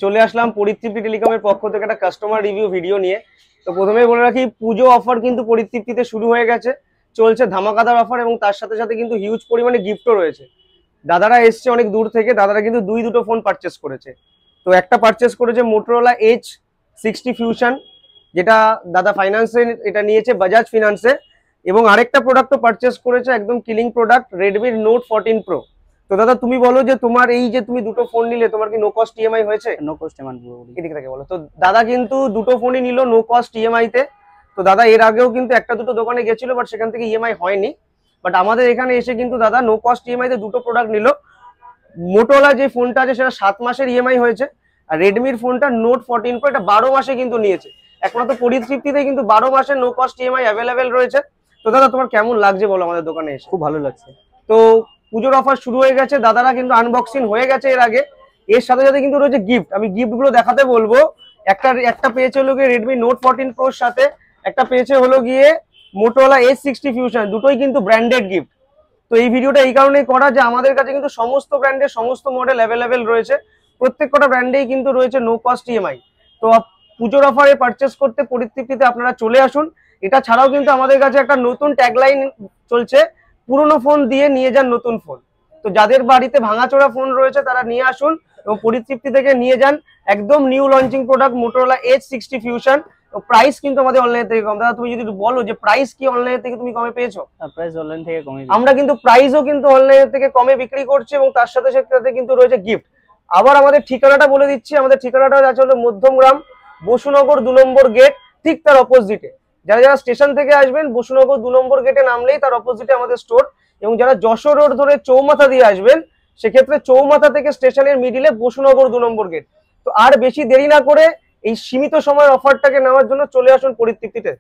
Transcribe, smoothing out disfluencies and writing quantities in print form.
চলে আসলাম পরিতৃপ্তি টেলিকমের পক্ষ থেকে একটা কাস্টমার রিভিউ ভিডিও নিয়ে। তো প্রথমেই বলে রাখি, পুজো অফার কিন্তু পরিতৃপ্তিতে শুরু হয়ে গেছে, চলছে ধামাকাদার অফার এবং তার সাথে সাথে কিন্তু হিউজ পরিমাণে গিফটও রয়েছে। দাদারা এসছে অনেক দূর থেকে, দাদারা কিন্তু দুটো ফোন পারচেস করেছে। তো একটা পারচেস করেছে মোটরোলা H60 ফিউশন, যেটা দাদা ফাইন্যান্সে এটা নিয়েছে, বাজাজ ফিনান্সে। এবং আরেকটা প্রোডাক্টও পারচেস করেছে, একদম কিলিং প্রোডাক্ট, রেডমির নোট 14 প্রো। তো দাদা তুমি বলো যে তোমার এই যে তুমি দুটো ফোন নিলে, তোমার কি নো কস্ট ইএমআই হয়েছে? নো কস্ট ইএমআই এদিক থেকে বলো। তো দাদা কিন্তু দুটো ফোনই নিল নো কস্ট ইএমআই তে। তো দাদা এর আগেও কিন্তু একটা দুটো দোকানে গেছিল, বাট সেখান থেকে ইএমআই হয়নি। বাট আমাদের এখানে এসে কিন্তু দাদা নো কস্ট ইএমআই তে দুটো প্রোডাক্ট নিল। মোটোলা যে ফোনটা আছে সেটা 7 মাসের ইএমআই হয়েছে, আর রেডমির ফোনটা নোট 14 প্রো এটা 12 মাসে কিন্তু নিয়েছে। একমাত্র পরিতৃপ্তিতে কিন্তু 12 মাসের নো কস্ট ইএমআই অ্যাভেলেবেল রয়েছে। তো দাদা তোমার কেমন লাগছে বলো আমাদের দোকানে এসে? খুব ভালো লাগছে। তো পুজোর অফার শুরু হয়ে গেছে, দাদারা কিন্তু আনবক্সিং হয়ে গেছে এর আগে। এর সাথে সাথে কিন্তু রয়েছে গিফট, আমি গিফট গুলো দেখাতে বলবো। একটা পেয়েছে হলো গিয়ে রেডমি নোট 14 প্রোর সাথে, একটা পেয়েছে হলো গিয়ে মোটোরোলা H60 ফিউশন, দুটোই কিন্তু ব্র্যান্ডেড গিফট। তো এই ভিডিওটা এই কারণেই করা যে আমাদের কাছে কিন্তু সমস্ত ব্র্যান্ডের সমস্ত মডেল অ্যাভেলেবেল রয়েছে, প্রত্যেক কটা ব্র্যান্ডেই কিন্তু রয়েছে নো কস্ট ইএমআই। তো পুজোর অফারে পারচেস করতে পরিতৃপ্তিতে আপনারা চলে আসুন। এটা ছাড়াও কিন্তু আমাদের কাছে একটা নতুন ট্যাগলাইন চলছে, পুরনো ফোন দিয়ে নিয়ে যান নতুন ফোন। তো যাদের বাড়িতে ভাঙাচোরা ফোন রয়েছে তারা নিয়ে আসুন এবং পরিতৃপ্তি থেকে নিয়ে যান একদম new launching product Motorola H60 fusion. Price কিন্তু আমাদের অনলাইন থেকে কম। দাদা তুমি যদি বলো যে প্রাইস কি অনলাইন থেকে তুমি কমে পেয়েছো? প্রাইস অনলাইন থেকে কমে, আমরা কিন্তু প্রাইসও কিন্তু অনলাইন থেকে কমে বিক্রি করছি এবং তার সাথে সাথে কিন্তু রয়েছে গিফট। আবার আমাদের ঠিকানাটা বলে দিচ্ছি, আমাদের ঠিকানাটা আছে হলো মধ্যমগ্রাম, বসুনগর 2 নম্বর গেট, ঠিক তার অপোজিটে। যারা যারা স্টেশন থেকে আসবেন বসুনগর 2 নম্বর গেটে নামলেই তার অপোজিটে আমাদের স্টোর। এবং যারা যশোর রোড ধরে চৌমাথা দিয়ে আসবেন, সেক্ষেত্রে চৌমাথা থেকে স্টেশনের মিডিলে বসুনগর 2 নম্বর গেট। তো আর বেশি দেরি না করে এই সীমিত সময়ের অফারটাকে নেওয়ার জন্য চলে আসুন পরিতৃপ্তিতে।